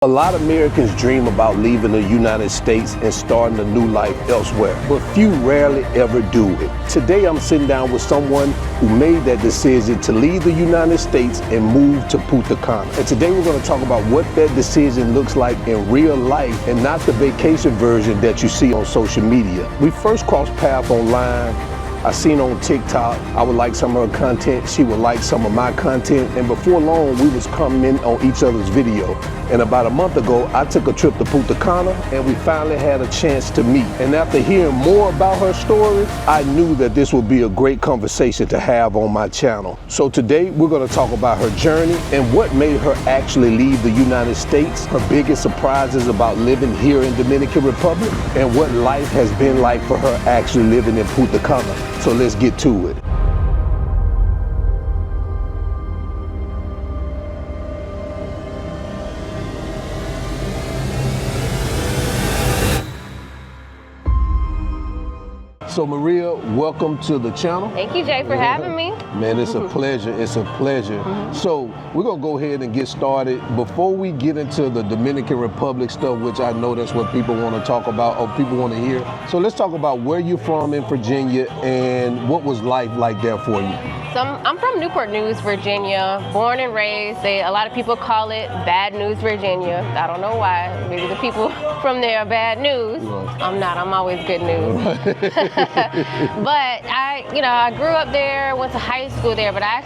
A lot of Americans dream about leaving the United States and starting a new life elsewhere, but few rarely ever do it. Today I'm sitting down with someone who made that decision to leave the United States and move to Punta Cana. And today we're going to talk about what that decision looks like in real life and not the vacation version that you see on social media. We first crossed paths online. I seen on TikTok, I would like some of her content, she would like some of my content, and before long we was commenting on each other's video. And about a month ago, I took a trip to Punta Cana and we finally had a chance to meet. And after hearing more about her story, I knew that this would be a great conversation to have on my channel. So today we're gonna talk about her journey and what made her actually leave the United States, her biggest surprises about living here in Dominican Republic, and what life has been like for her actually living in Punta Cana. So let's get to it. So Maria, welcome to the channel. Thank you, Jay, for having me. Man, it's a pleasure. It's a pleasure. So we're gonna go ahead and get started. Before we get into the Dominican Republic stuff, which I know that's what people want to talk about or people want to hear. So let's talk about where you're from in Virginia and what was life like there for you. So I'm from Newport News, Virginia, born and raised. A lot of people call it Bad News, Virginia. I don't know why. Maybe the people from there are bad news. Right. I'm not. I'm always good news. But I grew up there, went to high school there. But I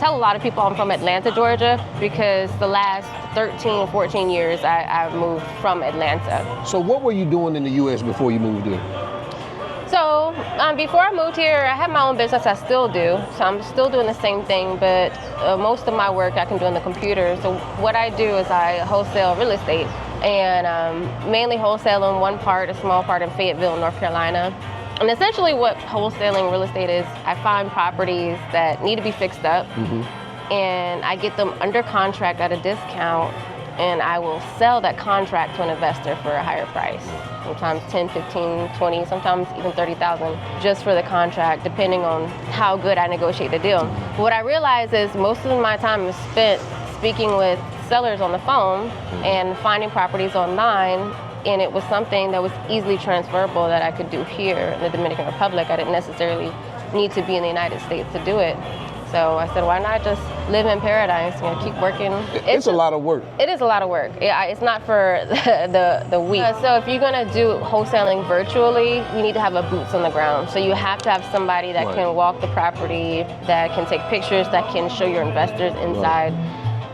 tell a lot of people I'm from Atlanta, Georgia, because the last 13, 14 years I've moved from Atlanta. So what were you doing in the U.S. before you moved here? So before I moved here, I had my own business. I still do. So I'm still doing the same thing, but most of my work I can do on the computer. So what I do is I wholesale real estate, and mainly wholesale in a small part in Fayetteville, North Carolina. And essentially what wholesaling real estate is, I find properties that need to be fixed up, and I get them under contract at a discount, and I will sell that contract to an investor for a higher price. Sometimes 10, 15, 20, sometimes even 30,000 just for the contract, depending on how good I negotiate the deal. But what I realize is most of my time is spent speaking with sellers on the phone and finding properties online, and it was something that was easily transferable that I could do here in the Dominican Republic. I didn't necessarily need to be in the United States to do it. So I said, why not just live in paradise and keep working? It's a lot of work. It is a lot of work. It's not for the weak. So if you're gonna do wholesaling virtually, you need to have a boots on the ground. So you have to have somebody that can walk the property, that can take pictures, that can show your investors inside.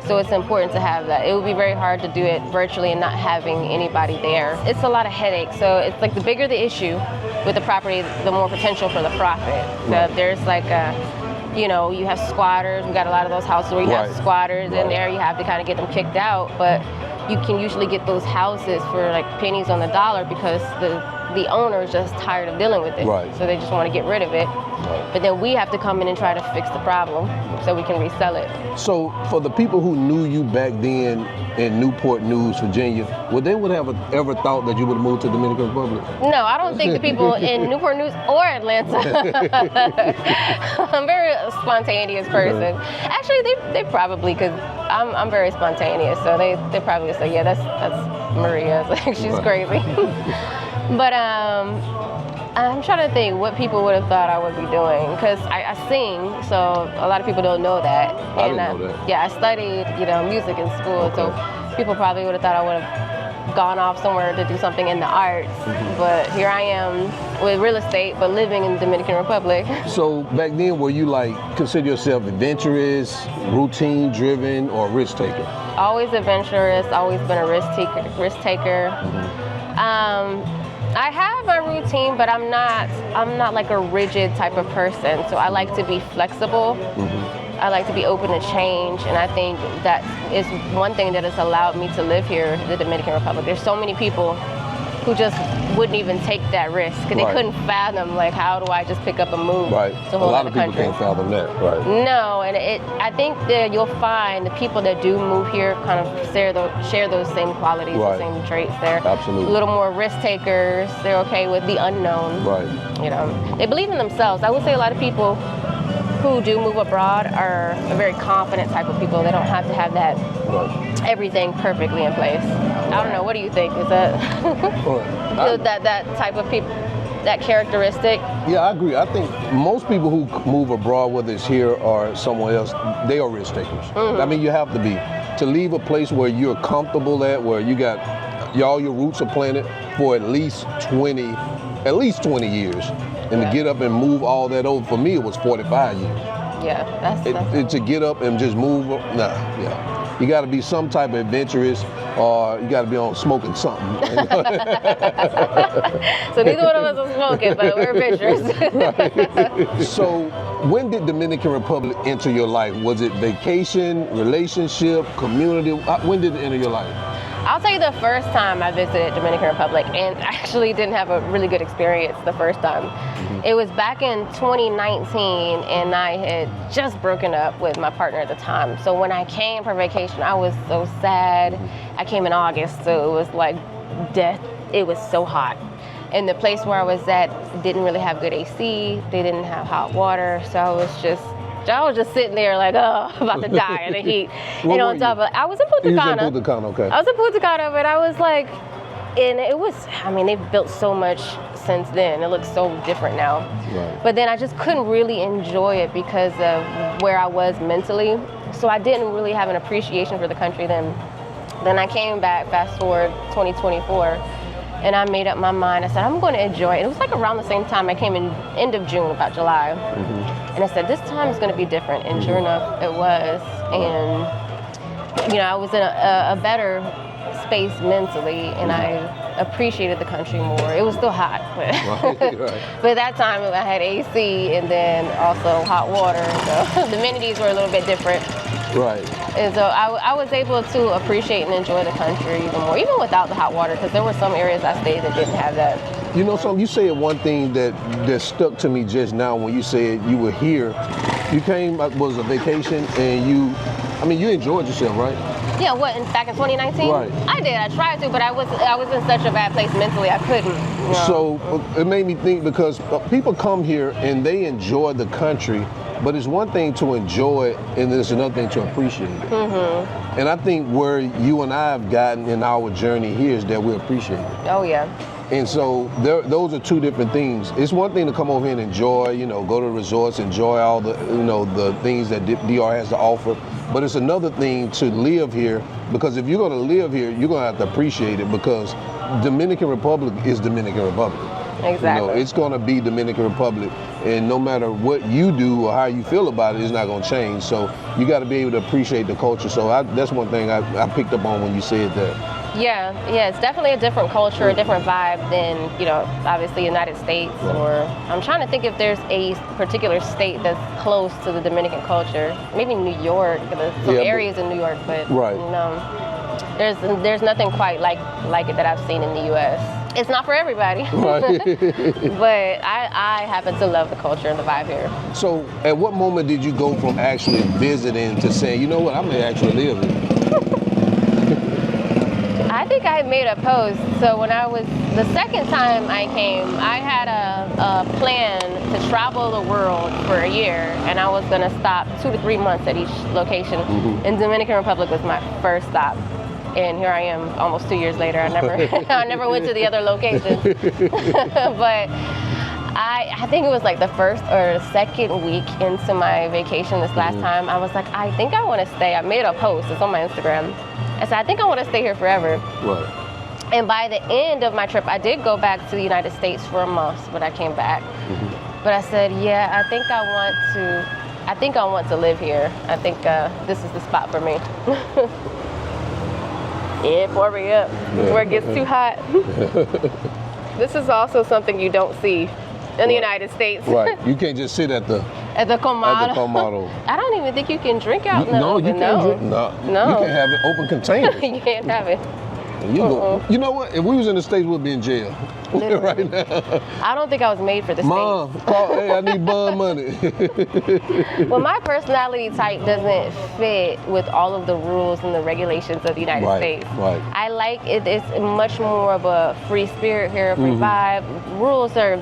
So it's important to have that. It would be very hard to do it virtually and not having anybody there. It's a lot of headaches. So it's like the bigger the issue with the property, the more potential for the profit. So there's like you have squatters. We got a lot of those houses where you have squatters in there. You have to kind of get them kicked out, but you can usually get those houses for like pennies on the dollar because the owner is just tired of dealing with it. So they just want to get rid of it. But then we have to come in and try to fix the problem so we can resell it. So for the people who knew you back then in Newport News, Virginia, they would have ever thought that you would have moved to the Dominican Republic? No, I don't think the people in Newport News or Atlanta. I'm a very spontaneous person. Actually, they probably, because I'm very spontaneous, so they probably would say, yeah, that's Maria. Like, she's crazy. But I'm trying to think what people would have thought I would be doing, because I sing, so a lot of people don't know that. I didn't know that. Yeah, I studied music in school, so people probably would have thought I would have gone off somewhere to do something in the arts. But here I am with real estate, but living in the Dominican Republic. So back then, were you consider yourself adventurous, routine driven, or risk taker? Always adventurous, always been a risk taker. I have a routine, but I'm not like a rigid type of person. So I like to be flexible. I like to be open to change, and I think that is one thing that has allowed me to live here in the Dominican Republic. There's so many people who just wouldn't even take that risk because they couldn't fathom, like, how do I just pick up and move to a whole other country? A lot of people can't fathom that, No, and I think that you'll find the people that do move here kind of share those same qualities, the same traits. They're absolutely a little more risk takers. They're okay with the unknown. They believe in themselves. I would say a lot of people who do move abroad are a very confident type of people. They don't have to have that everything perfectly in place. I don't know. What do you think? Is that that type of people, that characteristic? Yeah, I agree. I think most people who move abroad, whether it's here or somewhere else, they are risk takers. I mean, you have to be. To leave a place where you're comfortable at, where you got all your roots are planted for at least 20 years, and to get up and move all that over, for me, it was 45 years. Yeah, that's to get up and just move, you got to be some type of adventurous, or you got to be on smoking something. So neither one of us are smoking, but we're adventurous. Right. So when did Dominican Republic enter your life? Was it vacation, relationship, community? When did it enter your life? I'll tell you the first time I visited Dominican Republic, and I actually didn't have a really good experience the first time. It was back in 2019, and I had just broken up with my partner at the time. So when I came for vacation, I was so sad. I came in August, so it was like death. It was so hot. And the place where I was at didn't really have good AC. They didn't have hot water, so I was just sitting there like, oh, about to die in the heat. And on top of it, I was in Punta Cana. You was in Punta Cana, okay. I was in Punta Cana, but I was like, and it was, I mean, they've built so much since then. It looks so different now. Right. But then I just couldn't really enjoy it because of where I was mentally. So I didn't really have an appreciation for the country then. Then I came back, fast forward 2024, and I made up my mind. I said, I'm going to enjoy it. It was like around the same time I came in end of June, about July. And I said, this time is going to be different. And sure enough, it was. And, you know, I was in a better space mentally, and I appreciated the country more. It was still hot, but, but that time I had AC and then also hot water. So the amenities were a little bit different. Right. And so I was able to appreciate and enjoy the country even more, even without the hot water, because there were some areas I stayed that didn't have that. You know something, you said one thing that stuck to me just now when you said you were here. You came, was a vacation, and you enjoyed yourself, right? Yeah, back in 2019? Right. I did, I tried to, but I was in such a bad place mentally, I couldn't. You know? So it made me think, because people come here and they enjoy the country, but it's one thing to enjoy it, and it's another thing to appreciate it. And I think where you and I have gotten in our journey here is that we appreciate it. Oh, yeah. And so those are two different things. It's one thing to come over here and enjoy, you know, go to resorts, enjoy all the, you know, the things that DR has to offer. But it's another thing to live here, because if you're going to live here, you're going to have to appreciate it, because Dominican Republic is Dominican Republic. Exactly. You know, it's going to be Dominican Republic, and no matter what you do or how you feel about it, it's not going to change. So you got to be able to appreciate the culture. So that's one thing I picked up on when you said that. Yeah, it's definitely a different culture, a different vibe than, you know, obviously United States, or I'm trying to think if there's a particular state that's close to the Dominican culture. Maybe New York, there's some areas in New York, but there's nothing quite like it that I've seen in the U.S. It's not for everybody, Right. but I happen to love the culture and the vibe here. So at what moment did you go from actually visiting to saying, you know what, I may actually live here? I think I made a post. So when the second time I came, I had a plan to travel the world for a year, and I was gonna stop 2 to 3 months at each location. And Dominican Republic was my first stop. And here I am almost 2 years later. I never went to the other locations. But I think it was like the first or second week into my vacation this last time, I was like, I think I want to stay. I made a post, it's on my Instagram. I said, I think I want to stay here forever. Right. And by the end of my trip, I did go back to the United States for a month, but I came back. But I said, yeah, I think I want to live here. I think this is the spot for me. Yeah, pour me up before it gets too hot. This is also something you don't see in the United States. Right. You can't just sit at the Comado. I don't even think you can drink out in the open. You can't drink. No. You can't have it open containers. You can't have it. You know what? If we was in the States, we'd be in jail right now. I don't think I was made for the Mom, States. hey, I need bond money. Well, my personality type doesn't fit with all of the rules and the regulations of the United States. Right. I like it. It's much more of a free spirit here, free vibe. Rules are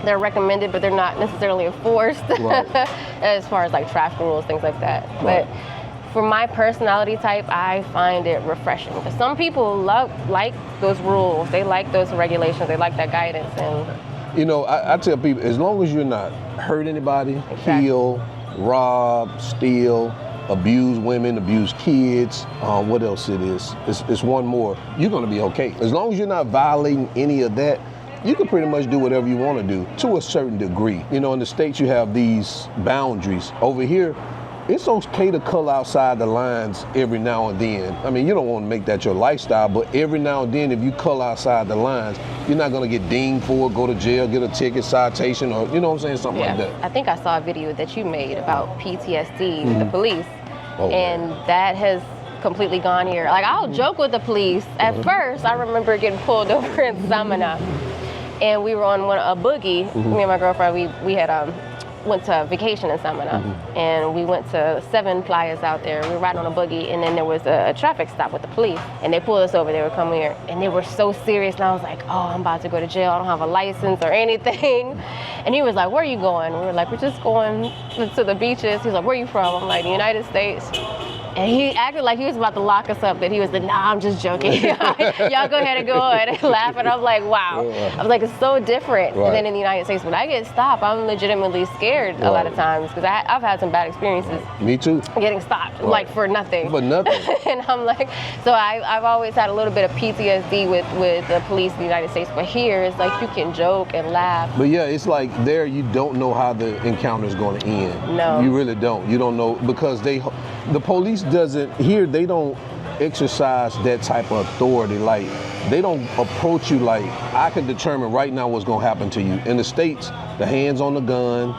they're recommended, but they're not necessarily enforced. Right. As far as like traffic rules, things like that. Right. But for my personality type, I find it refreshing. Because some people like those rules, they like those regulations, they like that guidance. And You know, I tell people, as long as you're not hurt anybody, Exactly. kill, rob, steal, abuse women, abuse kids, what else it is? It's one more. You're gonna be okay. As long as you're not violating any of that, you can pretty much do whatever you want to do to a certain degree. You know, in the States you have these boundaries. Over here, it's okay to cull outside the lines every now and then. I mean, you don't want to make that your lifestyle, but every now and then if you cull outside the lines, you're not going to get dinged for it, go to jail, get a ticket, citation, or you know what I'm saying, something like that. I think I saw a video that you made about PTSD with the police, Oh, and that has completely gone here. Like, I'll joke with the police. At first, I remember getting pulled over in Samana, and we were on a boogie. Me and my girlfriend, we had went to vacation in Samana, and we went to 7 playas out there. We were riding on a boogie, and then there was a traffic stop with the police, and they pulled us over. They were coming here, and they were so serious, and I was like, oh, I'm about to go to jail. I don't have a license or anything. And he was like, where are you going? We were like, we're just going to the beaches. He was like, where are you from? I'm like, the United States. And he acted like he was about to lock us up, that he was like, nah, I'm just joking. Y'all go ahead and go on and laugh. And I'm like, wow. I was like, it's so different than in the United States. When I get stopped, I'm legitimately scared a lot of times, because I've had some bad experiences. Me too. Getting stopped, like for nothing. For nothing. And I'm like, so I've always had a little bit of PTSD with the police in the United States. But here, it's like you can joke and laugh. But yeah, it's like there you don't know how the encounter is going to end. No. You really don't. You don't know, because the police doesn't, here they don't exercise that type of authority. Like, they don't approach you like, I can determine right now what's going to happen to you. In the States, the hands on the gun,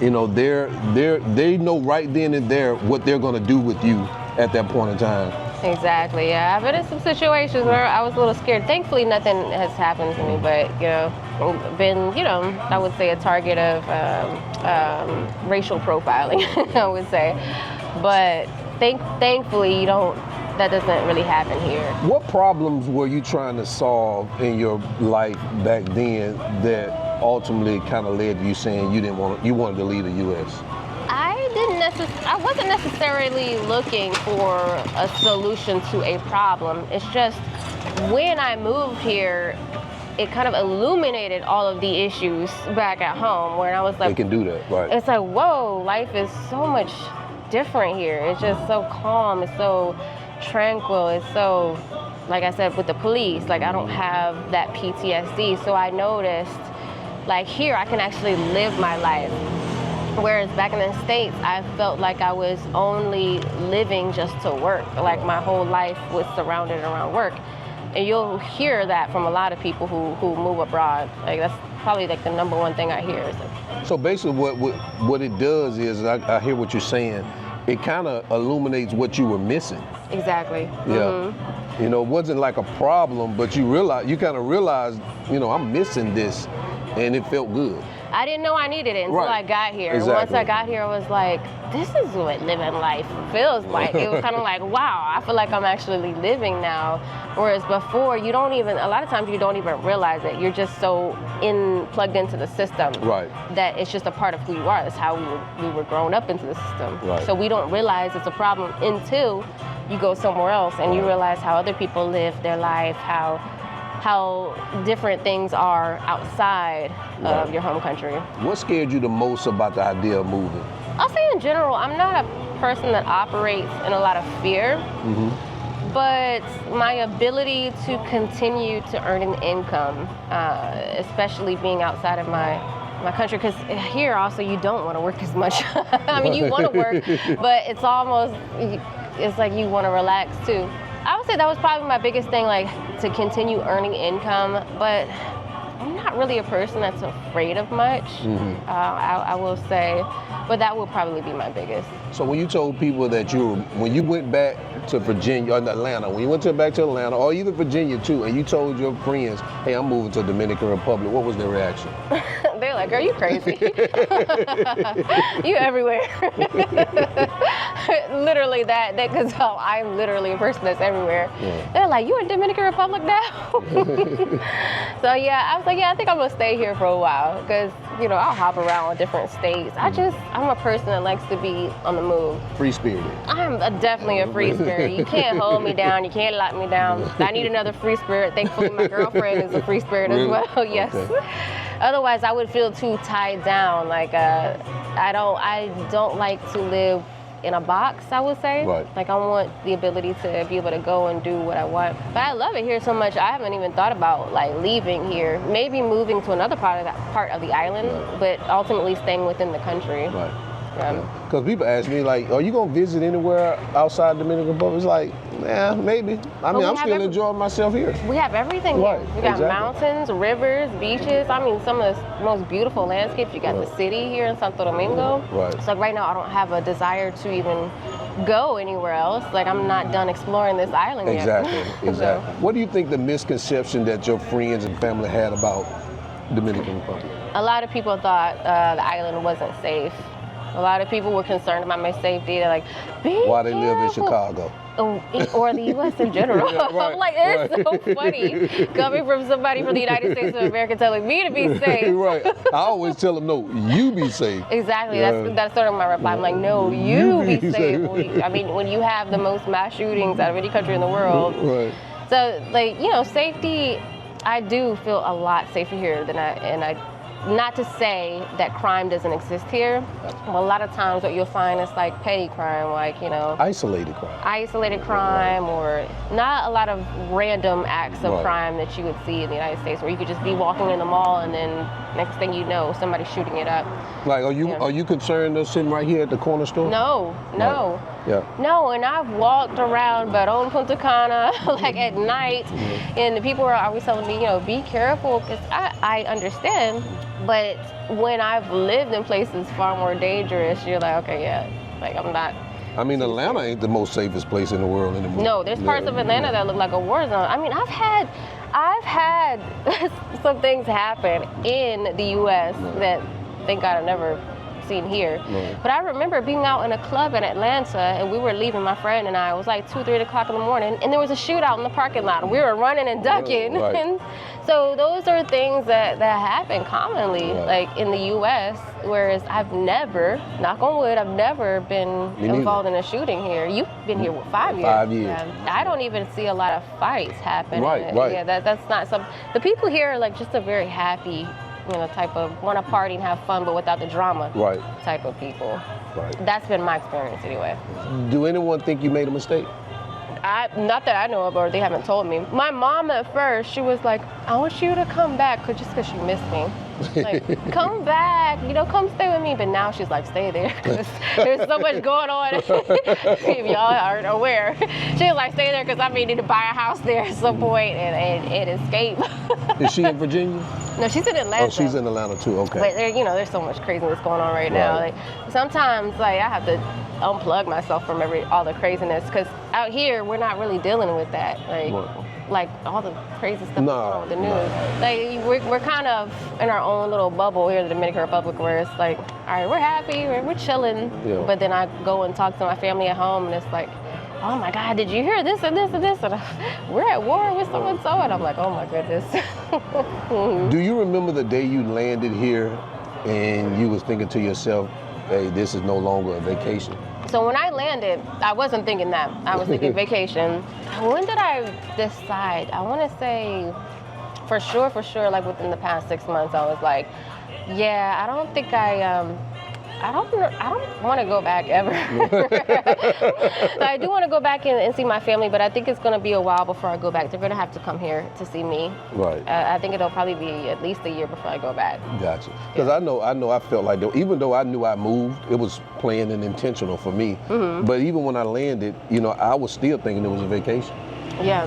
you know, they know right then and there what they're going to do with you at that point in time. Exactly, yeah. I've been in some situations where I was a little scared. Thankfully, nothing has happened to me, but, you know, been, you know, I would say a target of racial profiling, I would say. But thankfully, that doesn't really happen here. What problems were you trying to solve in your life back then that ultimately kind of led to you saying you wanted to leave the U.S.? I wasn't necessarily looking for a solution to a problem. It's just when I moved here, it kind of illuminated all of the issues back at home, where I was like, They can do that, right? It's like, whoa, life is so much different here. It's just so calm, it's so tranquil, it's so, like I said, with the police, like I don't have that PTSD. So I noticed, like, here I can actually live my life. Whereas back in the States, I felt like I was only living just to work. Like my whole life was surrounded around work. And you'll hear that from a lot of people who move abroad. Like that's probably like the number one thing I hear. Is like, so basically what it does is, I hear what you're saying, it kind of illuminates what you were missing. exactly. Yeah. You know, it wasn't like a problem, but you kind of realized, you know, I'm missing this, and it felt good. I didn't know I needed it until Right. I got here. Exactly. Once I got here, I was like, this is what living life feels like. It was kind of like, wow, I feel like I'm actually living now. Whereas before, a lot of times you don't even realize it. You're just so plugged into the system Right. that it's just a part of who you are. That's how we were grown up into the system. Right. So we don't realize it's a problem until you go somewhere else and you realize how other people live their life, how different things are outside of your home country. What scared you the most about the idea of moving? I'll say in general, I'm not a person that operates in a lot of fear, but my ability to continue to earn an income, especially being outside of my country, because here also you don't want to work as much. I mean, you want to work, but it's like you want to relax too. I would say that was probably my biggest thing, like to continue earning income, but I'm not really a person that's afraid of much, I will say, but that would probably be my biggest. So when you told people that when you went back to Virginia, or Atlanta, when you went back to Atlanta, or either Virginia too, and you told your friends, hey, I'm moving to Dominican Republic, what was their reaction? They're like, are you crazy? You everywhere. Literally that, because I'm literally a person that's everywhere. Yeah. They're like, you in Dominican Republic now? So yeah, I was like, yeah, I think I'm gonna stay here for a while because you know I'll hop around different states. I'm a person that likes to be on the move. Free spirited. Definitely a free spirit. You can't hold me down. You can't lock me down. I need another free spirit. Thankfully, my girlfriend is a free spirit as well. Yes. Okay. Otherwise, I would feel too tied down. Like I don't like to live in a box, I would say. Right. Like I want the ability to be able to go and do what I want. But I love it here so much. I haven't even thought about like leaving here. Maybe moving to another part of the island, right. But ultimately staying within the country. Right. Because people ask me like, are you gonna visit anywhere outside Dominican Republic? It's like, yeah, maybe. I mean, I'm still enjoying myself here. We have everything right. here. We got mountains, rivers, beaches. I mean, some of the most beautiful landscapes. You got the city here in Santo Domingo. Right. So like right now, I don't have a desire to even go anywhere else. Like I'm not done exploring this island yet. Exactly. So. What do you think the misconception that your friends and family had about Dominican Republic? A lot of people thought the island wasn't safe. A lot of people were concerned about my safety. They're like, why they live in Chicago? Or the U.S. in general. Yeah, right, I'm like, it's so funny coming from somebody from the United States of America telling me to be safe. Right. I always tell them, no, you be safe. Exactly. Yeah. That's sort of my reply. I'm like, no, you be safe. I mean, when you have the most mass shootings out of any country in the world. Right. So, like, you know, safety, I do feel a lot safer here than I not to say that crime doesn't exist here. Well, a lot of times what you'll find is like petty crime, like, you know. Isolated crime, or not a lot of random acts of crime that you would see in the United States where you could just be walking in the mall and then next thing you know, somebody's shooting it up. Like, are you concerned of sitting right here at the corner store? No. Yeah. No, and I've walked around Baron Punta Cana like at night, and the people are always telling me, you know, be careful, because I understand, but when I've lived in places far more dangerous, you're like, okay, yeah, like I'm not. I mean, Atlanta ain't the most safest place in the world anymore. No, there's parts of Atlanta that look like a war zone. I mean, I've had some things happen in the U.S. that, thank God, I've never seen here. But I remember being out in a club in Atlanta, and we were leaving, my friend and I. It was like 2-3 o'clock in the morning, and there was a shootout in the parking lot, and we were running and ducking. Right. And so those are things that happen commonly, like in the U.S., whereas I've never, knock on wood, I've never been involved in a shooting here. You've been here, 5 years? 5 years. Yeah. I don't even see a lot of fights happen. Right. Yeah, that's not some. The people here are like just a very happy, you know, type of want to party and have fun, but without the drama. Right. Type of people. Right. That's been my experience anyway. Do anyone think you made a mistake? Not that I know of, or they haven't told me. My mom at first, she was like, I want you to come back, just because she missed me. Like, come back, you know, come stay with me. But now she's like, stay there, because there's so much going on. If y'all aren't aware. She's like, stay there, because I may need to buy a house there at some point and escape. Is she in Virginia? No, she's in Atlanta. Oh, she's in Atlanta too, okay. But there, you know, there's so much craziness going on right now. Like, sometimes, like, I have to unplug myself from all the craziness, because out here, we're not really dealing with that. Like all the crazy stuff going on with the news. Like, we're kind of in our own little bubble here in the Dominican Republic, where it's like, all right, we're happy, we're chilling. Yeah. But then I go and talk to my family at home, and it's like, oh my God, did you hear this and this and this? And we're at war with so-and-so. And I'm like, oh my goodness. Do you remember the day you landed here and you was thinking to yourself, hey, this is no longer a vacation? So when I landed, I wasn't thinking that. I was thinking vacation. When did I decide? I want to say, for sure, like within the past 6 months, I was like, yeah, I don't think I don't want to go back ever. I do want to go back and see my family, but I think it's going to be a while before I go back. They're going to have to come here to see me. Right. I think it'll probably be at least a year before I go back. Gotcha. Because I felt like, even though I knew I moved, it was planned and intentional for me. Mm-hmm. But even when I landed, you know, I was still thinking it was a vacation. Yeah.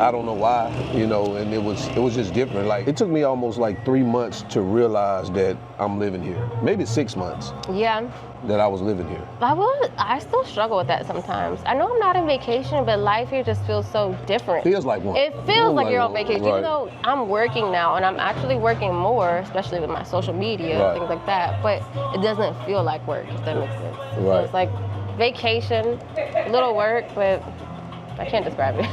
I don't know why, you know, and it was just different. Like, it took me almost like 3 months to realize that I'm living here. Maybe 6 months. Yeah. That I was living here. I still struggle with that sometimes. I know I'm not on vacation, but life here just feels so different. Feels like one. It feels like you're on vacation, right. Even though I'm working now, and I'm actually working more, especially with my social media, things like that. But it doesn't feel like work, if that makes sense. Right. So it's like vacation, little work, but I can't describe it.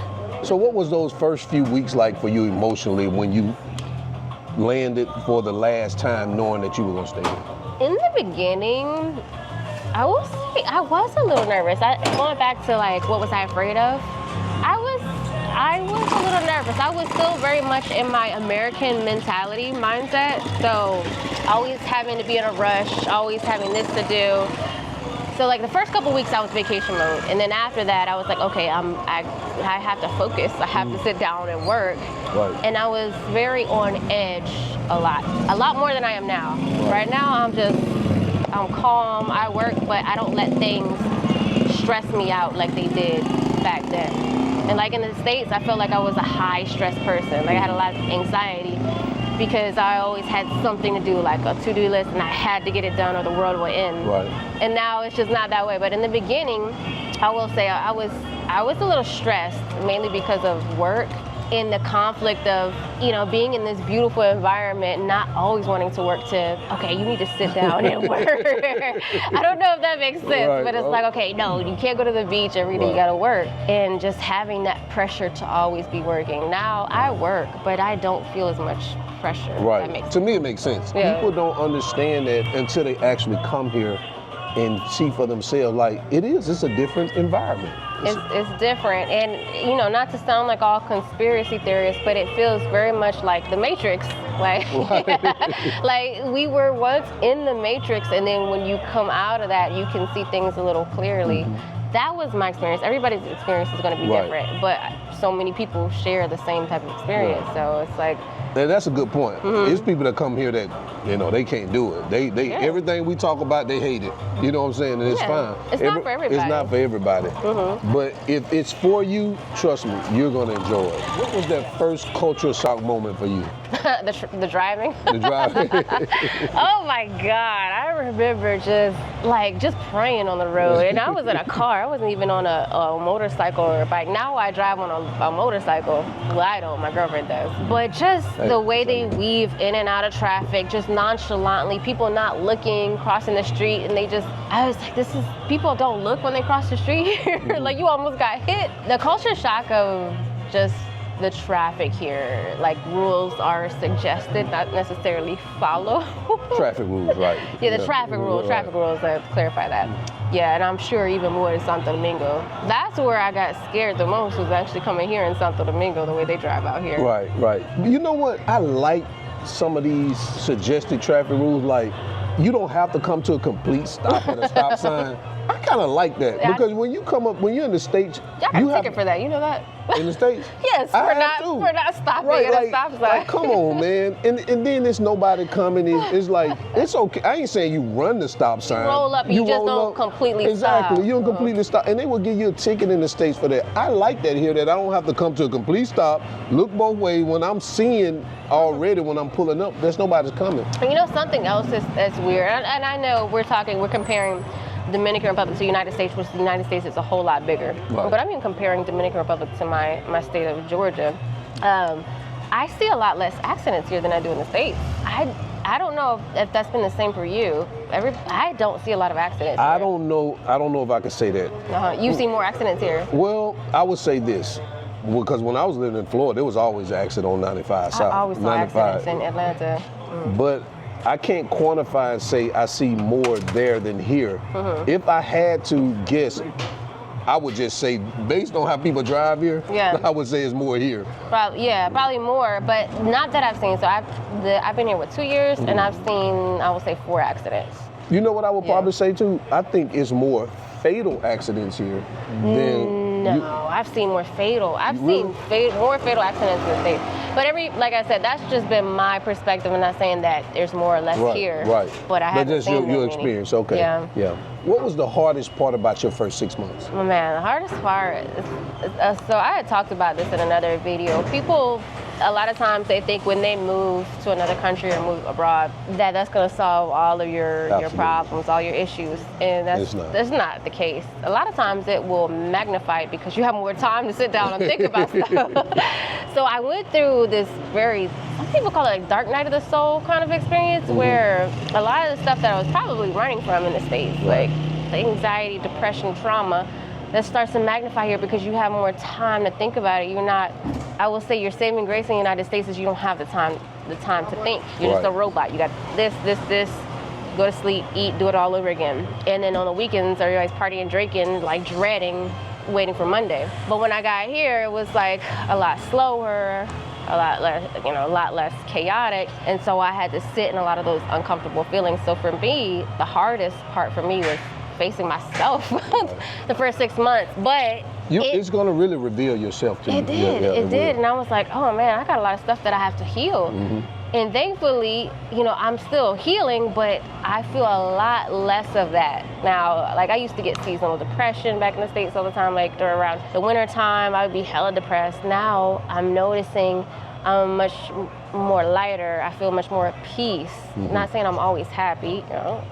So what was those first few weeks like for you emotionally when you landed for the last time knowing that you were gonna stay here? In the beginning, I will say I was a little nervous. Going back to like, what was I afraid of? I was a little nervous. I was still very much in my American mentality mindset. So always having to be in a rush, always having this to do. So like the first couple weeks I was vacation mode, and then after that I was like, okay, I have to focus. I have to sit down and work. Right. And I was very on edge a lot more than I am now. Right now I'm calm. I work, but I don't let things stress me out like they did back then. And like in the States, I felt like I was a high stress person. Like I had a lot of anxiety because I always had something to do, like a to-do list, and I had to get it done or the world would end. Right. And now it's just not that way. But in the beginning, I will say I was a little stressed, mainly because of work, in the conflict of, being in this beautiful environment, not always wanting to work to, okay, you need to sit down and work. I don't know if that makes sense, but it's like, okay, no, you can't go to the beach every day, you gotta work. And just having that pressure to always be working. Now I work, but I don't feel as much pressure. Right. That makes to sense. me, it makes sense. Yeah. People don't understand that until they actually come here and see for themselves. Like, it's a different environment. It's different, and not to sound like all conspiracy theorists, but it feels very much like the Matrix. Like, like we were once in the Matrix, and then when you come out of that, you can see things a little clearly. That was my experience. Everybody's experience is going to be different, but so many people share the same type of experience. So it's like. And that's a good point. It's people that come here that, they can't do it. They everything we talk about, they hate it. You know what I'm saying? And it's fine. It's not for everybody. It's not for everybody. But if it's for you, trust me, you're gonna enjoy it. What was that first cultural shock moment for you? The driving. The driving. Oh my God! I remember just praying on the road, and I was in a car. I wasn't even on a motorcycle or a bike. Now I drive on a motorcycle. Well, I don't. My girlfriend does. But just the way they weave in and out of traffic, just nonchalantly, people not looking, crossing the street, and I was like, people don't look when they cross the street here. Like you almost got hit. The culture shock of just the traffic here, like rules are suggested, not necessarily follow. Traffic rules, right. Yeah, the traffic rules, let's clarify that. Yeah, and I'm sure even more in Santo Domingo. That's where I got scared the most, was actually coming here in Santo Domingo, the way they drive out here. Right. You know what? I like some of these suggested traffic rules, like you don't have to come to a complete stop at a stop sign. I kind of like that, because when you're in the States, you got a ticket for that. You know that? In the States? Yes, for not stopping at a stop sign. Like, come on, man. And then there's nobody coming. It's like, it's okay. I ain't saying you run the stop sign. You roll up, you just don't completely stop. Exactly, you don't completely stop. And they will give you a ticket in the States for that. I like that here, that I don't have to come to a complete stop, look both ways. When I'm seeing already, when I'm pulling up, there's nobody's coming. And something else that's weird, and I know we're comparing Dominican Republic to the United States, which the United States is a whole lot bigger. Right. But I'm even comparing Dominican Republic to my state of Georgia. I see a lot less accidents here than I do in the States. I don't know if that's been the same for you. I don't see a lot of accidents here. I don't know if I could say that. You see more accidents here? Well, I would say this. Because when I was living in Florida, there was always an accident on 95 South. I always saw accidents in Atlanta. But I can't quantify and say I see more there than here. If I had to guess, I would just say, based on how people drive here, I would say it's more here. Probably more, but not that I've seen. So I've been here 2 years, and I've seen, I would say, 4 accidents. You know what I would probably say too? I think it's more fatal accidents here than. No, I've seen more fatal. I've seen more fatal accidents in the States. But like I said, that's just been my perspective. I'm not saying that there's more or less here. Right. But I haven't seen your experience. Okay. Yeah. What was the hardest part about your first 6 months? Oh man, the hardest part is, so I had talked about this in another video. People, a lot of times they think when they move to another country or move abroad, that's going to solve all of your problems, all your issues. And that's not the case. A lot of times it will magnify it because you have more time to sit down and think about stuff. So I went through this some people call it like dark night of the soul kind of experience, where a lot of the stuff that I was probably running from in the States, like anxiety, depression, trauma, that starts to magnify here because you have more time to think about it. You're not, I will say your saving grace in the United States is you don't have the time to think. You're just a robot. You got this, go to sleep, eat, do it all over again. And then on the weekends, everybody's partying, drinking, like dreading, waiting for Monday. But when I got here, it was like a lot slower, a lot less chaotic. And so I had to sit in a lot of those uncomfortable feelings. So for me, the hardest part for me was facing myself the first 6 months. But it's going to really reveal yourself to you. It did. And I was like, oh man, I got a lot of stuff that I have to heal. And thankfully, I'm still healing, but I feel a lot less of that now. Like I used to get seasonal depression back in the States all the time, like around the winter time, I would be hella depressed. Now I'm noticing I'm much more lighter. I feel much more at peace. Not saying I'm always happy,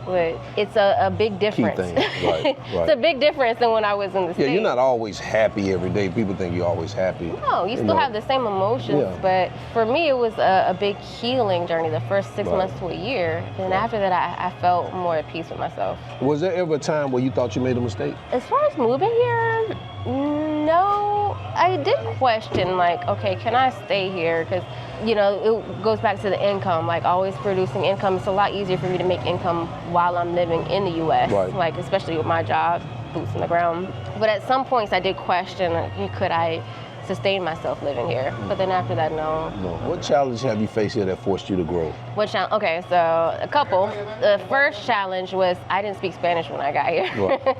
but it's a big difference. Key thing. Right. It's a big difference than when I was in the States. Yeah, you're not always happy every day. People think you're always happy. No, you still have the same emotions, but for me it was a big healing journey the first 6 months to a year. And after that I felt more at peace with myself. Was there ever a time where you thought you made a mistake? As far as moving here, no. I did question, like, okay, can I stay here? Because, it goes back to the income, like always producing income. It's a lot easier for me to make income while I'm living in the U.S., like especially with my job, boots on the ground. But at some points I did question, could I sustain myself living here? But then after that, no. What challenge have you faced here that forced you to grow? Okay, so a couple. The first challenge was I didn't speak Spanish when I got here.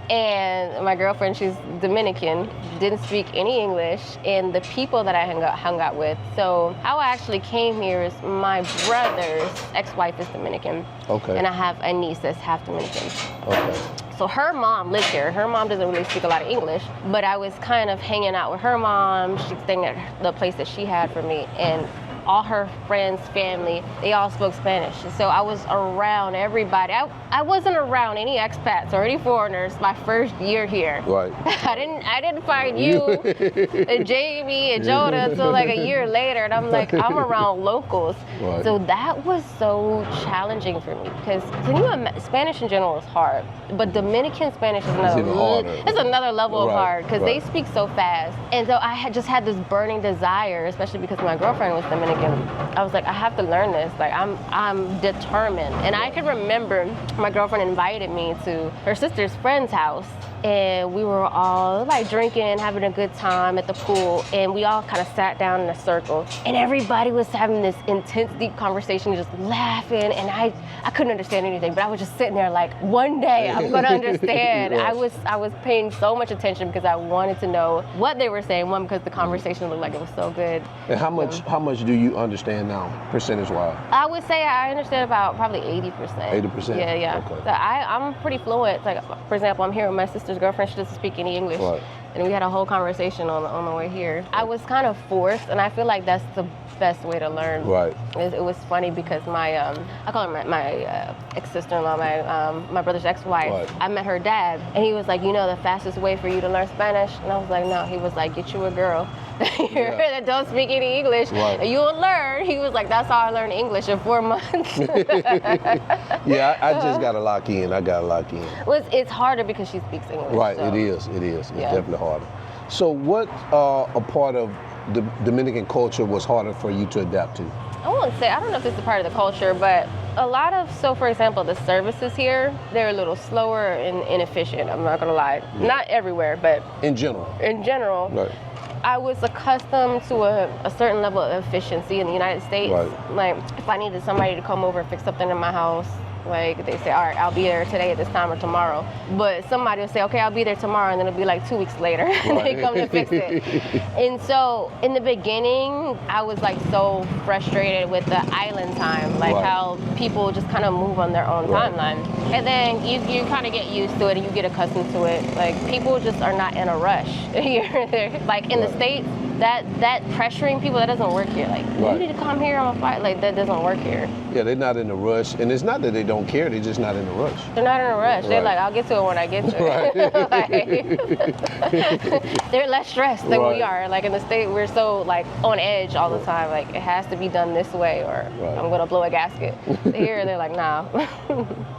And my girlfriend, she's Dominican, didn't speak any English, and the people that I hung out with. So how I actually came here is my brother's ex-wife is Dominican. Okay. And I have a niece that's half Dominican. Okay. So her mom lives here. Her mom doesn't really speak a lot of English, but I was kind of hanging out with her mom. She's staying at the place that she had for me, and all her friends, family, they all spoke Spanish. So I was around everybody. I wasn't around any expats or any foreigners my first year here. Right. I didn't find you and Jamie and Jonah until like a year later, and I'm like, I'm around locals. Right. So that was so challenging for me because Spanish in general is hard, but Dominican Spanish is another level of hard because they speak so fast. And so I just had this burning desire, especially because my girlfriend was Dominican. I was like, I have to learn this. Like I'm determined. And I can remember my girlfriend invited me to her sister's friend's house, and we were all like drinking, having a good time at the pool, and we all kind of sat down in a circle, and everybody was having this intense, deep conversation, just laughing, and I couldn't understand anything, but I was just sitting there like, one day I'm gonna understand. I was paying so much attention because I wanted to know what they were saying. One, because the conversation looked like it was so good. And how much do you understand now, percentage-wise? I would say I understand about probably 80%. 80%? Yeah. Okay. So I'm pretty fluent. Like, for example, I'm here with my sister's girlfriend. She doesn't speak any English. Right. And we had a whole conversation on the way here. I was kind of forced, and I feel like that's the best way to learn. Right. It was funny because my, I call her my ex-sister-in-law, my brother's ex-wife. Right. I met her dad, and he was like, the fastest way for you to learn Spanish? And I was like, no. He was like, get you a girl that don't speak any English, and you'll learn. He was like, that's how I learned English in 4 months. Yeah, I just got to lock in. Well, it's harder because she speaks English. Right, so. It is. It's definitely harder. So what a part of the Dominican culture was harder for you to adapt to? I don't know if this is part of the culture, but a lot of, for example, the services here, they're a little slower and inefficient, I'm not gonna lie. Yeah. Not everywhere, but in general. Right. I was accustomed to a certain level of efficiency in the United States. Right. Like, if I needed somebody to come over and fix something in my house, like they say, all right, I'll be there today at this time or tomorrow. But somebody will say, okay, I'll be there tomorrow, and then it'll be like 2 weeks later, and they come to fix it. And so in the beginning, I was like so frustrated with the island time, like how people just kind of move on their own timeline. And then you kind of get used to it and you get accustomed to it. Like, people just are not in a rush. Like in the States, that pressuring people, that doesn't work here. Like, you need to come here on a flight. Like, that doesn't work here. Yeah, they're not in a rush. And it's not that they don't care, they're just not in a rush. They're not in a rush. They're like, I'll get to it when I get to it. They're less stressed than we are. Like, in the States, we're so like on edge all the time. Like, it has to be done this way or I'm gonna blow a gasket. Here, they're like, nah.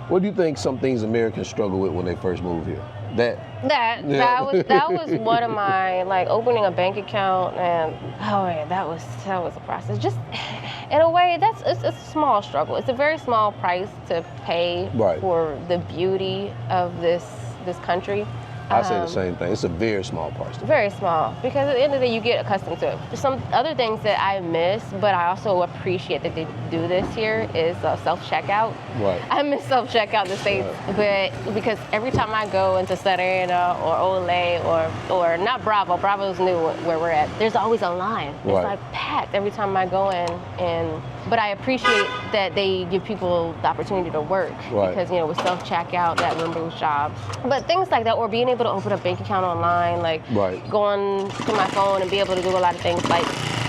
What do you think some things Americans struggle with when they first move here? That was one of my, like, opening a bank account, and oh man, that was a process. Just in a way, it's a small struggle. It's a very small price to pay for the beauty of this country. I say the same thing. It's a very small price. Very small, because at the end of the day, you get accustomed to it. Some other things that I miss, but I also appreciate that they do this here, is self-checkout. Right. I miss self-checkout in the States, but because every time I go into Serena or Olay or not Bravo's new where we're at, there's always a line. It's like packed every time I go in, but I appreciate that they give people the opportunity to work, because, with self-checkout, that removes jobs. But things like that, or being able to open a bank account online, like going to my phone and be able to do a lot of things. Like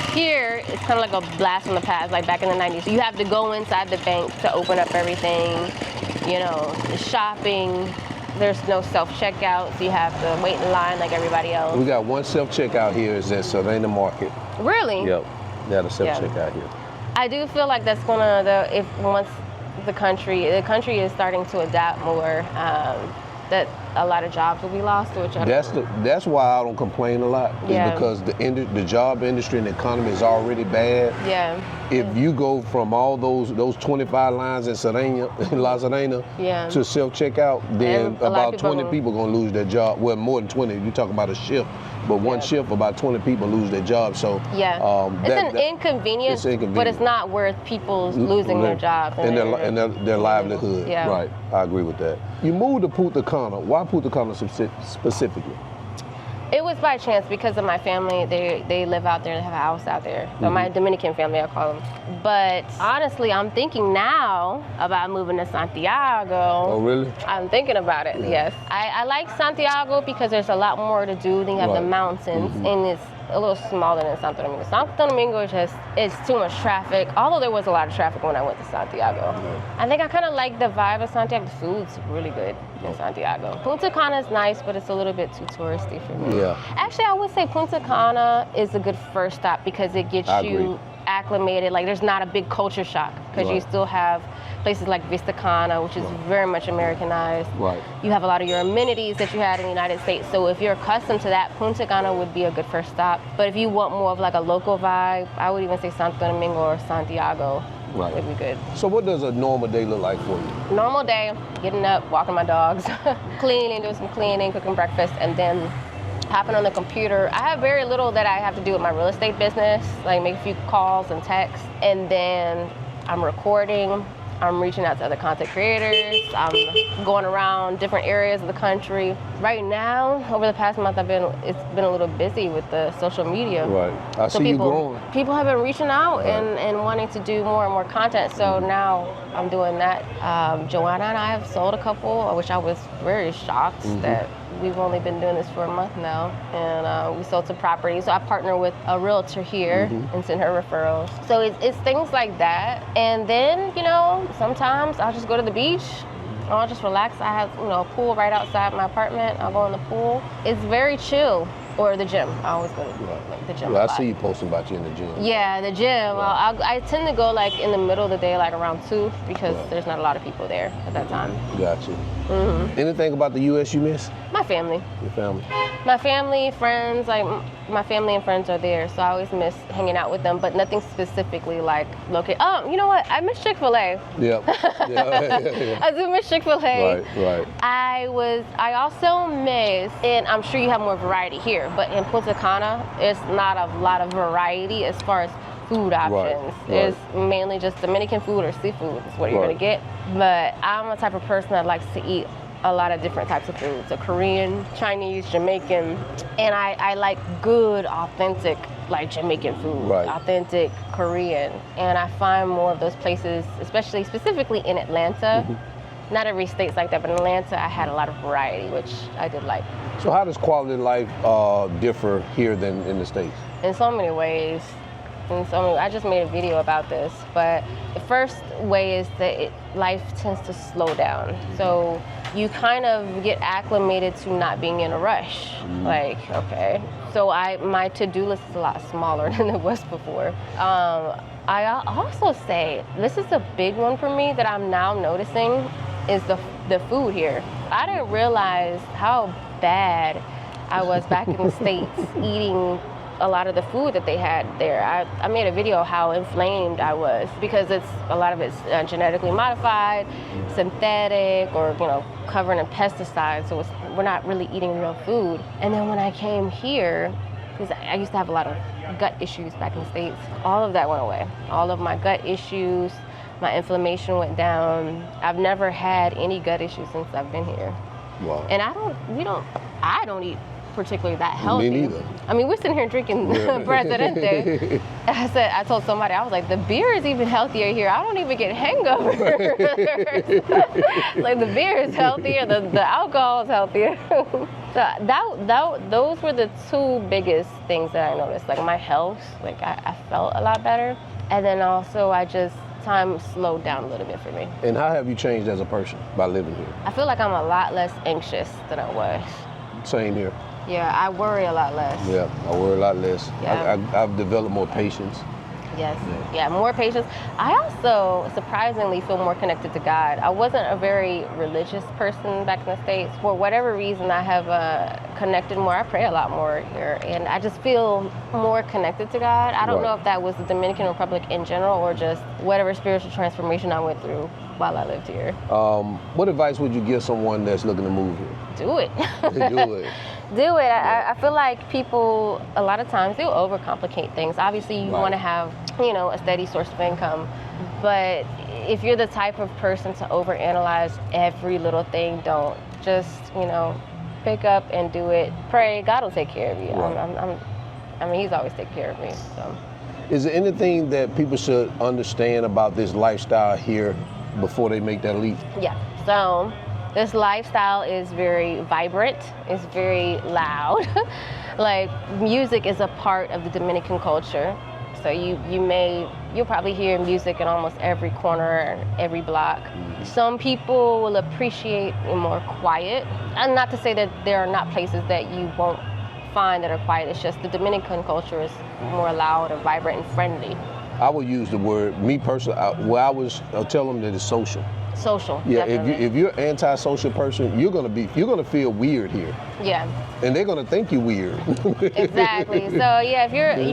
here, it's kind of like a blast from the past, like back in the 90s. So you have to go inside the bank to open up everything, shopping. There's no self-checkout, so you have to wait in line like everybody else. We got one self-checkout here, is at Serena Market. Really? Yep, they have a self-checkout here. I do feel like that's gonna, once the country is starting to adapt more, that a lot of jobs will be lost, which that's why I don't complain a lot. Is because the job industry and the economy is already bad. Yeah. If you go from all those 25 lines in La Serena to self-checkout, then about 20 people are gonna lose their job. Well, more than 20. You're talking about a shift. But one shift, about 20 people lose their job. So it's an inconvenience, but it's not worth people losing their jobs and their livelihood. Yeah. Right, I agree with that. You moved to Punta Cana. Why Punta Cana specifically? It was by chance because of my family. They live out there. They have a house out there. So my Dominican family, I call them. But honestly, I'm thinking now about moving to Santiago. Oh, really? I'm thinking about it, yes. I like Santiago because there's a lot more to do. Then you have the mountains, and it's a little smaller than Santo Domingo. Santo Domingo it's too much traffic, although there was a lot of traffic when I went to Santiago. I think I kind of like the vibe of Santiago. The food's really good in Santiago. Punta Cana is nice, but it's a little bit too touristy for me. Yeah. Actually, I would say Punta Cana is a good first stop because it gets you acclimated. Like, there's not a big culture shock because you still have places like Vista Cana, which is very much Americanized. Right. You have a lot of your amenities that you had in the United States. So if you're accustomed to that, Punta Cana would be a good first stop. But if you want more of like a local vibe, I would even say Santo Domingo or Santiago would be good. So what does a normal day look like for you? Normal day, getting up, walking my dogs, cleaning, doing some cleaning, cooking breakfast, and then hopping on the computer. I have very little that I have to do with my real estate business, like make a few calls and texts, and then I'm recording. I'm reaching out to other content creators. I'm going around different areas of the country. Right now, over the past month, it's been a little busy with the social media. Right. I see you growing. People have been reaching out and wanting to do more and more content. So now I'm doing that. Joanna and I have sold a couple, which I was very shocked that we've only been doing this for a month now, and we sold some properties. So I partner with a realtor here and send her referrals. So it's things like that. And then, sometimes I'll just go to the beach. I'll just relax. I have, a pool right outside my apartment. I'll go in the pool. It's very chill. Or the gym. I always go to the gym. I see you posting about you in the gym. Yeah, the gym. I tend to go like in the middle of the day, like around 2, because there's not a lot of people there at that time. Gotcha. Anything about the U.S. you miss? My family. Your family? My family, friends, like my family and friends are there, so I always miss hanging out with them, but nothing specifically like located. Oh, you know what? I miss Chick-fil-A. Yep. I do miss Chick-fil-A. Right. I also miss, and I'm sure you have more variety here, but in Punta Cana, it's not a lot of variety as far as food options. It's mainly just Dominican food or seafood is what you're gonna get. But I'm a type of person that likes to eat a lot of different types of foods. So Korean, Chinese, Jamaican, and I like good, authentic, like Jamaican food, authentic Korean. And I find more of those places, specifically in Atlanta. Not every state's like that, but in Atlanta, I had a lot of variety, which I did like. So how does quality of life differ here than in the States? In so many ways. I just made a video about this, but the first way is that life tends to slow down. So you kind of get acclimated to not being in a rush. Like, okay. So my to-do list is a lot smaller than it was before. I also say, this is a big one for me that I'm now noticing, is the the food here. I didn't realize how bad I was back in the States eating a lot of the food that they had there. I made a video how inflamed I was because a lot of it's genetically modified, synthetic, or covered in pesticides. So we're not really eating real food. And then when I came here, because I used to have a lot of gut issues back in the States, all of that went away. All of my gut issues, my inflammation went down. I've never had any gut issues since I've been here. Wow. And I don't eat particularly that healthy. Me neither. I mean, we're sitting here drinking Presidente. I told somebody, I was like, the beer is even healthier here. I don't even get hangovers. Like, the beer is healthier, the alcohol is healthier. So those were the two biggest things that I noticed. Like, my health, like I felt a lot better. And then also time slowed down a little bit for me. And how have you changed as a person by living here? I feel like I'm a lot less anxious than I was. Same here. Yeah, I worry a lot less. Yeah, I worry a lot less. Yeah. I've developed more patience. Yes, yeah, more patience. I also surprisingly feel more connected to God. I wasn't a very religious person back in the States. For whatever reason, I have connected more. I pray a lot more here, and I just feel more connected to God. I don't know if that was the Dominican Republic in general or just whatever spiritual transformation I went through while I lived here. What advice would you give someone that's looking to move here? Do it. Do it. Do it. I feel like people, a lot of times, they'll overcomplicate things. Obviously, you want to have, a steady source of income. But if you're the type of person to overanalyze every little thing, don't. Just, pick up and do it. Pray. God will take care of you. Right. He's always taken care of me. So. Is there anything that people should understand about this lifestyle here before they make that leap? Yeah. So this lifestyle is very vibrant. It's very loud. Like, music is a part of the Dominican culture. So you'll probably hear music in almost every corner, every block. Some people will appreciate more quiet. And not to say that there are not places that you won't find that are quiet. It's just the Dominican culture is more loud and vibrant and friendly. I would use the word, me personally, I'll tell them that it's social. Social. Yeah, definitely. if you're an anti-social person, you're gonna feel weird here. Yeah. And they're gonna think you're weird. Exactly. So yeah, if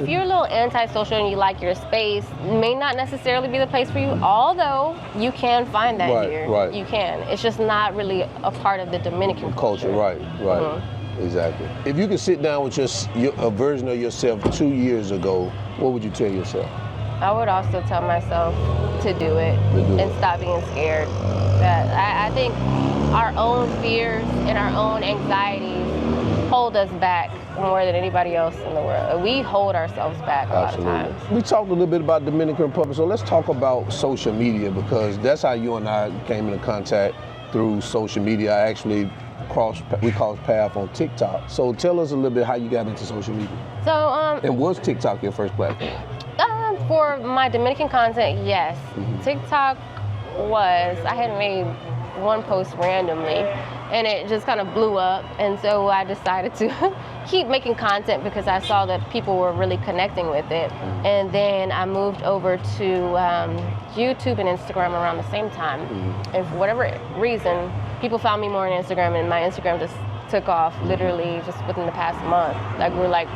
you're a little antisocial and you like your space, may not necessarily be the place for you. Although you can find that here. Right. You can. It's just not really a part of the Dominican culture. Right. Mm-hmm. Exactly. If you could sit down with a version of yourself 2 years ago, what would you tell yourself? I would also tell myself to do it and stop being scared. I think our own fears and our own anxieties hold us back more than anybody else in the world. We hold ourselves back a lot of times. We talked a little bit about Dominican Republic, so let's talk about social media, because that's how you and I came into contact, through social media. I actually crossed paths on TikTok. So tell us a little bit how you got into social media. So, and was TikTok your first platform? For my Dominican content, yes. Mm-hmm. TikTok I had made one post randomly and it just kind of blew up. And so I decided to keep making content because I saw that people were really connecting with it. Mm-hmm. And then I moved over to YouTube and Instagram around the same time. Mm-hmm. And for whatever reason, people found me more on Instagram, and my Instagram just took off literally just within the past month. Like, we're like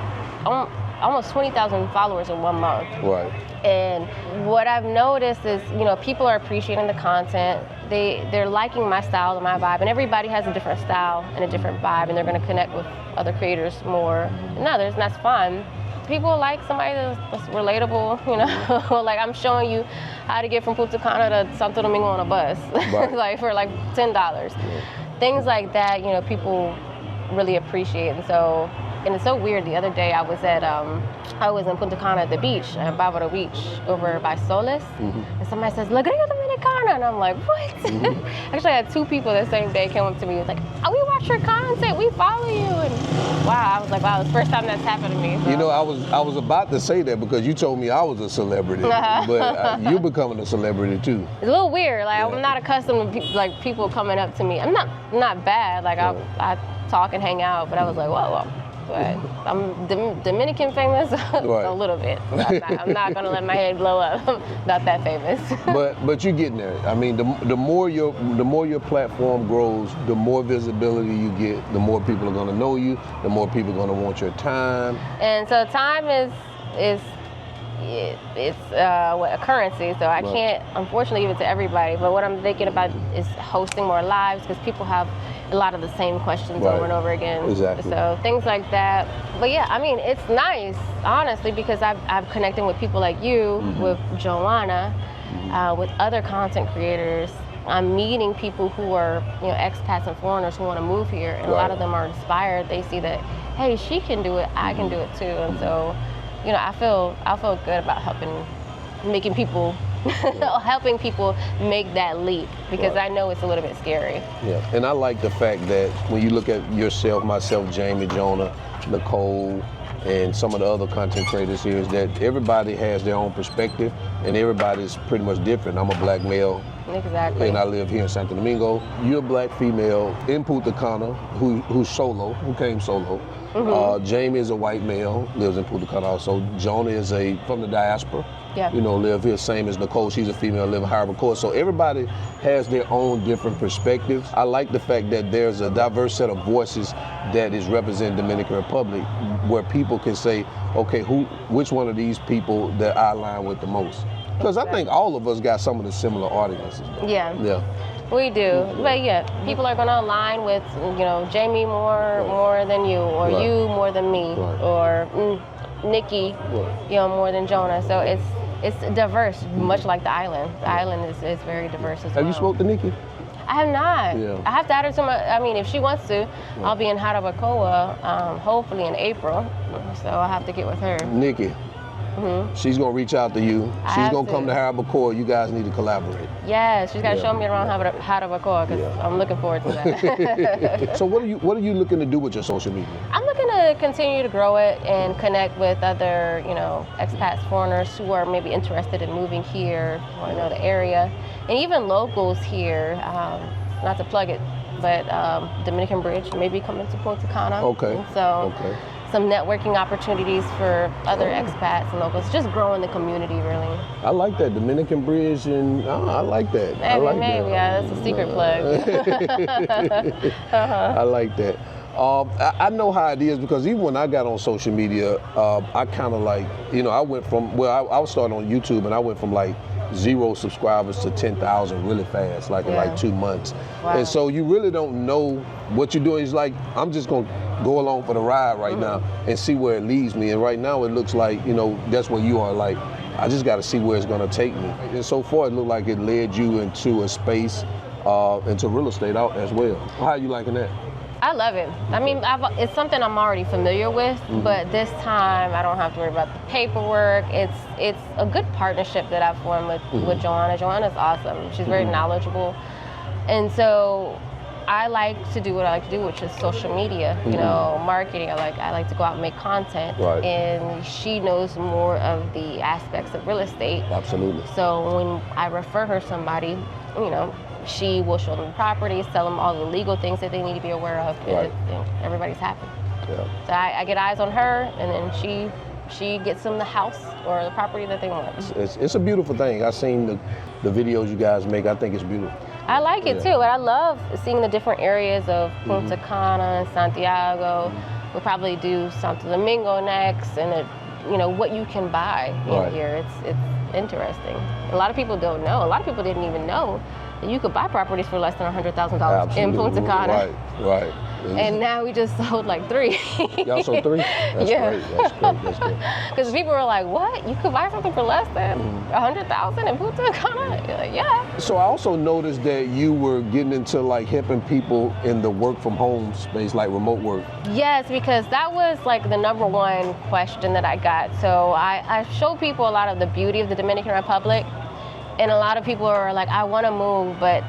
almost 20,000 followers in 1 month. Right. And what I've noticed is, people are appreciating the content. They're liking my style and my vibe, and everybody has a different style and a different vibe, and they're going to connect with other creators more than others, and that's fine. People like somebody that's relatable, like I'm showing you how to get from Punta Cana to Santo Domingo on a bus, right. Like for like $10. Yeah. Things like that, people really appreciate. And it's so weird. The other day I was in Punta Cana at the beach, at Bávaro Beach, over by Solis, and somebody says, "La Gringa Dominicana," and I'm like, what? Mm-hmm. Actually, I had 2 people that same day came up to me and was like, "Oh, we watch your content, we follow you," and wow, I was like, wow, it's the first time that's happened to me. So. I was about to say that because you told me I was a celebrity, but you're becoming a celebrity too. It's a little weird. Like, I'm not accustomed to people coming up to me. I'm not bad. Like, I talk and hang out, but I was like, whoa. but I'm Dominican famous Right. a little bit. I'm not gonna let my head blow up. Not that famous. But you're getting there. I mean, the more your platform grows, the more visibility you get, the more people are gonna know you, the more people are gonna want your time. And so time is a currency, so I can't unfortunately give it to everybody, but what I'm thinking about is hosting more lives, because people have a lot of the same questions over and over again. Exactly. So things like that. But yeah, I mean, it's nice, honestly, because I've connected with people like you, with Joanna, with other content creators. I'm meeting people who are, expats and foreigners who want to move here, and a lot of them are inspired. They see that, hey, she can do it, I can do it too, and so, I feel good about helping people make that leap, because I know it's a little bit scary. Yeah, and I like the fact that when you look at yourself, myself, Jamie, Jonah, Nicole, and some of the other content creators here, is that everybody has their own perspective, and everybody's pretty much different. I'm a black male. Exactly. And I live here in Santo Domingo. You're a black female in Punta Cana who's solo, who came solo. Jamie is a white male, lives in Punta Cana also. Jonah is from the diaspora. Yeah. Live here, same as Nicole. She's a female, live in Harbor Court. So everybody has their own different perspectives. I like the fact that there's a diverse set of voices that is representing Dominican Republic, where people can say, okay, which one of these people that I align with the most? Because I think all of us got some of the similar audiences. Yeah. Yeah. We do, but yeah, people are gonna align with, Jamie more than you, or you more than me, or Nikki, more than Jonah. So it's diverse, much like the island. The island is very diverse as well. Have you spoke to Nikki? I have not. Yeah. I have to add her to my. I mean, if she wants to, I'll be in Jarabacoa, hopefully in April. So I'll have to get with her. Nikki. She's gonna reach out to you. She's gonna come to Jarabacoa. You guys need to collaborate. Yeah, she's gotta show me around Jarabacoa, because I'm looking forward to that. So what are you looking to do with your social media? I'm looking to continue to grow it and connect with other, expats, foreigners who are maybe interested in moving here, want to know the area, and even locals here. Not to plug it, but Dominican Bridge maybe coming to Punta Cana. Okay. And so. Okay. Some networking opportunities for other expats and locals, just growing the community, really. I like that, Dominican Bridge, and I like that. Maybe, yeah, that's a secret plug. I like that. I know how it is, because even when I got on social media, I kind of I went from, I was starting on YouTube, and I went from 0 subscribers to 10,000 really fast, in 2 months. Wow. And so you really don't know what you're doing. It's I'm just going to go along for the ride right now and see where it leads me. And right now it looks like, that's where you are. I just got to see where it's going to take me. And so far it looked like it led you into a space, into real estate out as well. How are you liking that? I love it. I mean, it's something I'm already familiar with, but this time I don't have to worry about the paperwork. It's a good partnership that I've formed with Joanna. Joanna's awesome. She's very knowledgeable. And so I like to do what I like to do, which is social media, marketing. I like to go out and make content. Right. And she knows more of the aspects of real estate. Absolutely. So when I refer her somebody, she will show them the properties, tell them all the legal things that they need to be aware of, and everybody's happy. Yeah. So I get eyes on her, and then she gets them the house or the property that they want. It's a beautiful thing. I've seen the videos you guys make. I think it's beautiful. I like it too, and I love seeing the different areas of Punta Cana and Santiago. We'll probably do Santo Domingo next, and what you can buy in here. It's interesting. A lot of people don't know. A lot of people didn't even know that you could buy properties for less than $100,000 in Punta Cana. Right. And now we just sold 3. Y'all sold 3? That's great. That's great. Because people were like, what? You could buy something for less than $100,000 in Punta Cana? You're like, yeah. So I also noticed that you were getting into helping people in the work from home space, remote work. Yes, because that was the number one question that I got. So I show people a lot of the beauty of the Dominican Republic. And a lot of people are like, I want to move, but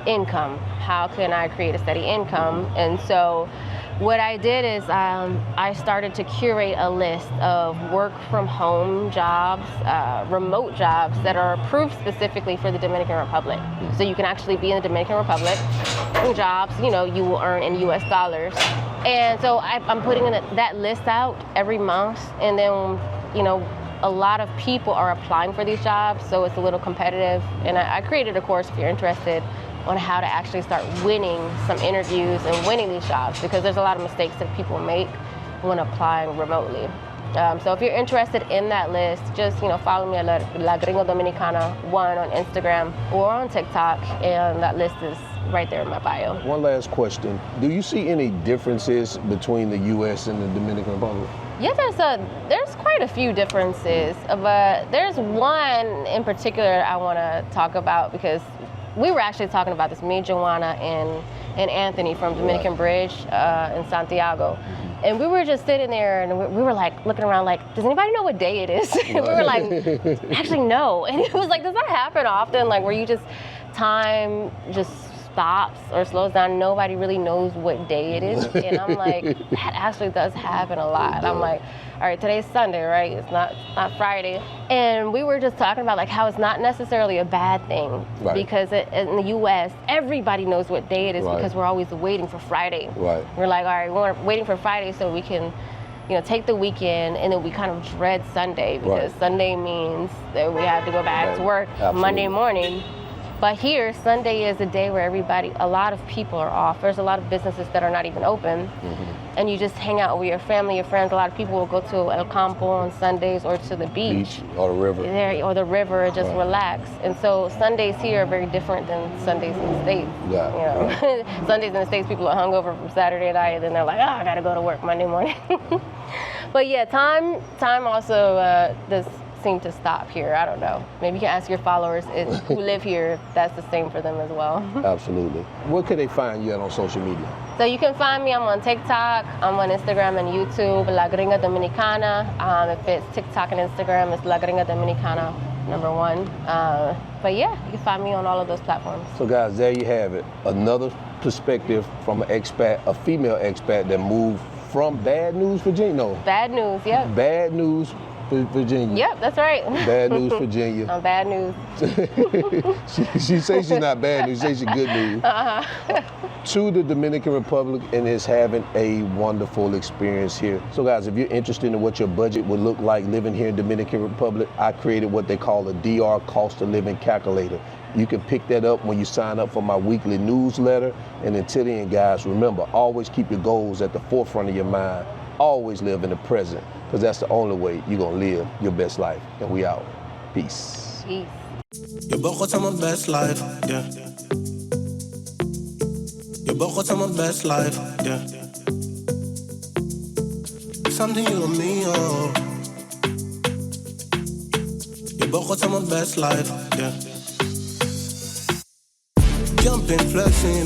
income. How can I create a steady income? And so what I did is I started to curate a list of work from home jobs, remote jobs that are approved specifically for the Dominican Republic. So you can actually be in the Dominican Republic, jobs, you will earn in US dollars. And so I'm putting that list out every month, and then, you know, a lot of people are applying for these jobs, so it's a little competitive. And I created a course if you're interested on how to actually start winning some interviews and winning these jobs, because there's a lot of mistakes that people make when applying remotely. So if you're interested in that list, just, you know, follow me at La Gringa Dominicana 1 on Instagram or on TikTok, and that list is right there in my bio. One last question. Do you see any differences between the U.S. and the Dominican Republic? Yeah, there's quite a few differences, but there's one in particular I want to talk about, because we were actually talking about this, me, Joanna, and Anthony from Dominican Bridge in Santiago. And we were just sitting there, and we were like looking around like, does anybody know what day it is? And we were like, actually, no. And it was like, does that happen often? Like, where you just, time just stops or slows down, nobody really knows what day it is. And I'm like, that actually does happen a lot. I'm like, all right, today's Sunday, right? It's not Friday. And we were just talking about like how it's not necessarily a bad thing, because in the U.S., everybody knows what day it is, because we're always waiting for Friday. We're like, all right, we're waiting for Friday so we can, you know, take the weekend, and then we kind of dread Sunday, because Sunday means that we have to go back to work Monday morning. But here, Sunday is a day where a lot of people are off. There's a lot of businesses that are not even open. And you just hang out with your family, your friends. A lot of people will go to El Campo on Sundays, or to the beach or the river. Or the river, and just relax. And so Sundays here are very different than Sundays in the States. You know? Sundays in the States, people are hungover from Saturday night, and then they're like, oh, I gotta go to work Monday morning. But yeah, time also does seem to stop here. I don't know. Maybe you can ask your followers who live here if that's the same for them as well. Absolutely. Where can they find you at on social media? So you can find me, I'm on TikTok, I'm on Instagram and YouTube, La Gringa Dominicana. If it's TikTok and Instagram, it's La Gringa Dominicana #1. But yeah, you can find me on all of those platforms. So guys, there you have it. Another perspective from an expat, a female expat that moved from Bad News, Virginia. No. Bad News, yep. Bad News, Virginia. Yep, that's right. Bad News, Virginia. I'm Bad News. she says she's not bad news, she says she's good news. To the Dominican Republic, and is having a wonderful experience here. So guys, if you're interested in what your budget would look like living here in Dominican Republic, I created what they call a DR cost of living calculator. You can pick that up when you sign up for my weekly newsletter. And until then, guys, remember, always keep your goals at the forefront of your mind. Always live in the present, because that's the only way you're gonna live your best life. And we out. Peace. Peace. Je begon to my best life, yeah. Je begon to my best life, yeah. Something you and me, oh. Je begon to my best life, yeah. Jumping, flexing,